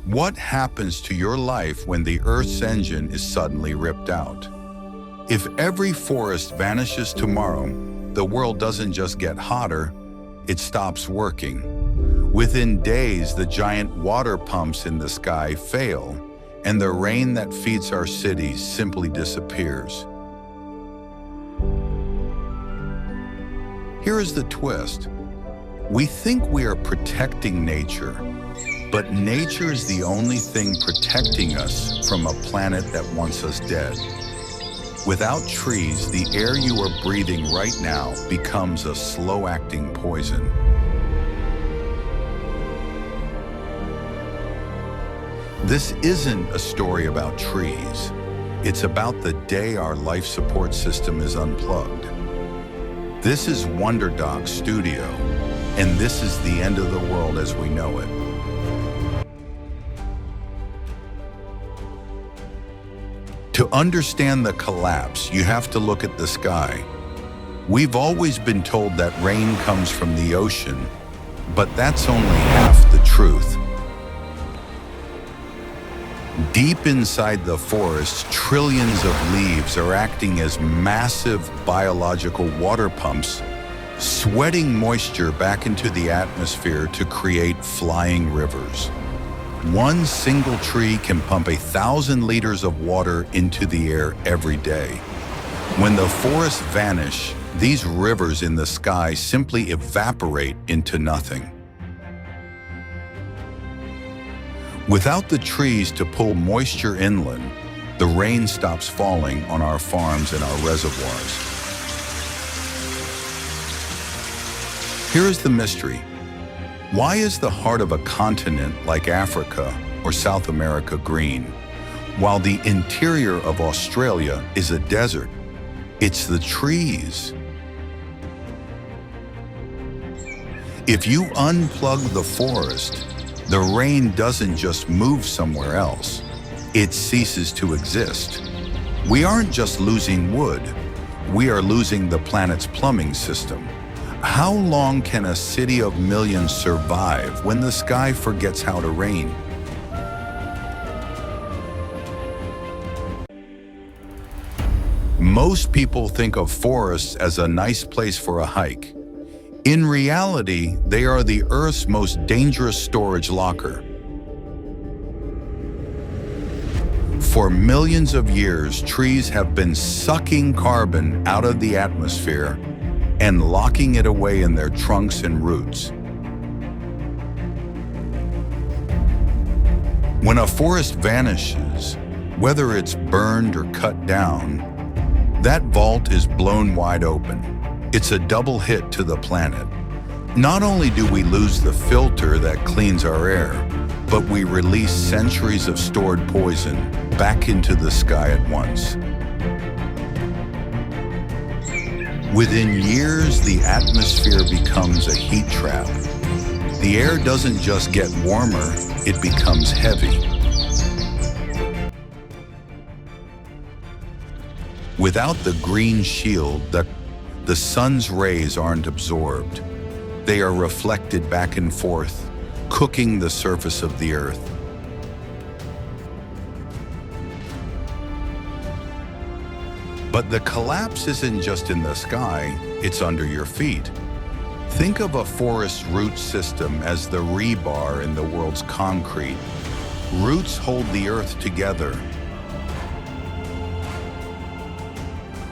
What happens to your life when the Earth's engine is suddenly ripped out? If every forest vanishes tomorrow, the world doesn't just get hotter, it stops working. Within days, the giant water pumps in the sky fail, and the rain that feeds our cities simply disappears. Here is the twist. We think we are protecting nature, but nature is the only thing protecting us from a planet that wants us dead. Without trees, the air you are breathing right now becomes a slow-acting poison. This isn't a story about trees. It's about the day our life support system is unplugged. This is Wonder Doc Studio, and this is the end of the world as we know it. To understand the collapse, you have to look at the sky. We've always been told that rain comes from the ocean, but that's only half the truth. Deep inside the forest, trillions of leaves are acting as massive biological water pumps, sweating moisture back into the atmosphere to create flying rivers. One single tree can pump 1,000 liters of water into the air every day. When the forests vanish, these rivers in the sky simply evaporate into nothing. Without the trees to pull moisture inland, the rain stops falling on our farms and our reservoirs. Here is the mystery. Why is the heart of a continent like Africa or South America green, while the interior of Australia is a desert? It's the trees. If you unplug the forest, the rain doesn't just move somewhere else, it ceases to exist. We aren't just losing wood, we are losing the planet's plumbing system. How long can a city of millions survive when the sky forgets how to rain? Most people think of forests as a nice place for a hike. In reality, they are the Earth's most dangerous storage locker. For millions of years, trees have been sucking carbon out of the atmosphere and locking it away in their trunks and roots. When a forest vanishes, whether it's burned or cut down, that vault is blown wide open. It's a double hit to the planet. Not only do we lose the filter that cleans our air, but we release centuries of stored poison back into the sky at once. Within years, the atmosphere becomes a heat trap. The air doesn't just get warmer, it becomes heavy. Without the green shield, the sun's rays aren't absorbed. They are reflected back and forth, cooking the surface of the earth. But the collapse isn't just in the sky, it's under your feet. Think of a forest's root system as the rebar in the world's concrete. Roots hold the earth together.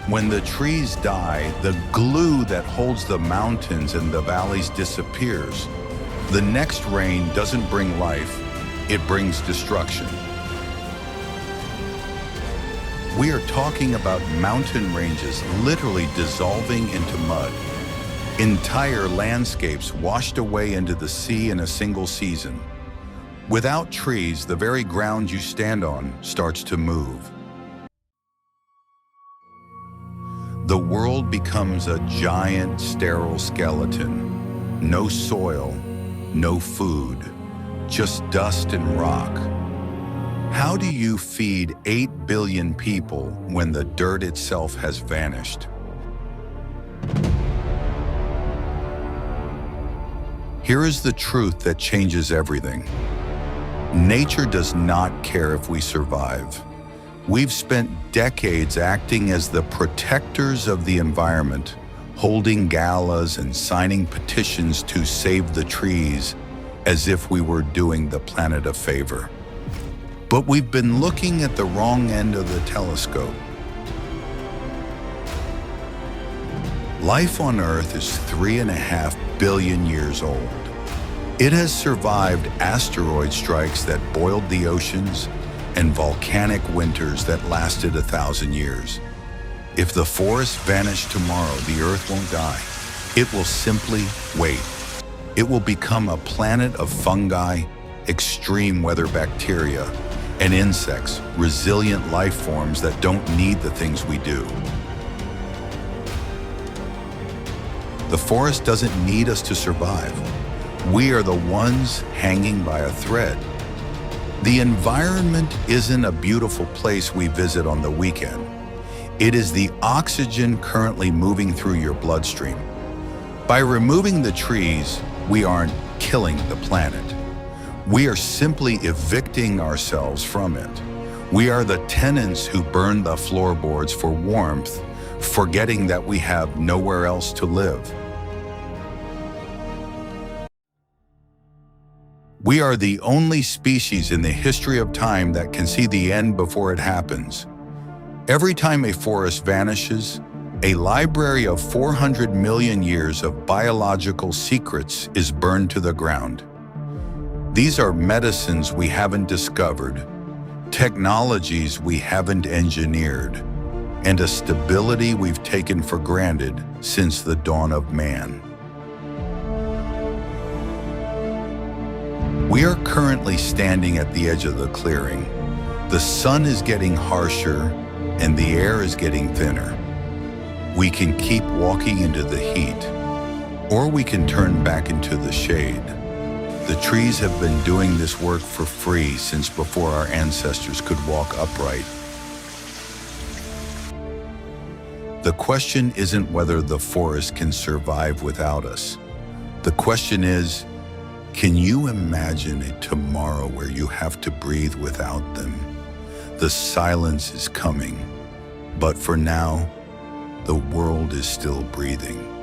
When the trees die, the glue that holds the mountains and the valleys disappears. The next rain doesn't bring life, it brings destruction. We are talking about mountain ranges literally dissolving into mud. Entire landscapes washed away into the sea in a single season. Without trees, the very ground you stand on starts to move. The world becomes a giant, sterile skeleton. No soil, no food, just dust and rock. How do you feed 8 billion people when the dirt itself has vanished? Here is the truth that changes everything. Nature does not care if we survive. We've spent decades acting as the protectors of the environment, holding galas and signing petitions to save the trees as if we were doing the planet a favor. But we've been looking at the wrong end of the telescope. Life on Earth is 3.5 billion years old. It has survived asteroid strikes that boiled the oceans and volcanic winters that lasted 1,000 years. If the forests vanish tomorrow, the Earth won't die. It will simply wait. It will become a planet of fungi, extreme weather bacteria, and insects, resilient life forms that don't need the things we do. The forest doesn't need us to survive. We are the ones hanging by a thread. The environment isn't a beautiful place we visit on the weekend. It is the oxygen currently moving through your bloodstream. By removing the trees, we aren't killing the planet. We are simply evicting ourselves from it. We are the tenants who burn the floorboards for warmth, forgetting that we have nowhere else to live. We are the only species in the history of time that can see the end before it happens. Every time a forest vanishes, a library of 400 million years of biological secrets is burned to the ground. These are medicines we haven't discovered, technologies we haven't engineered, and a stability we've taken for granted since the dawn of man. We are currently standing at the edge of the clearing. The sun is getting harsher and the air is getting thinner. We can keep walking into the heat, or we can turn back into the shade. The trees have been doing this work for free since before our ancestors could walk upright. The question isn't whether the forest can survive without us. The question is, can you imagine a tomorrow where you have to breathe without them? The silence is coming, but for now, the world is still breathing.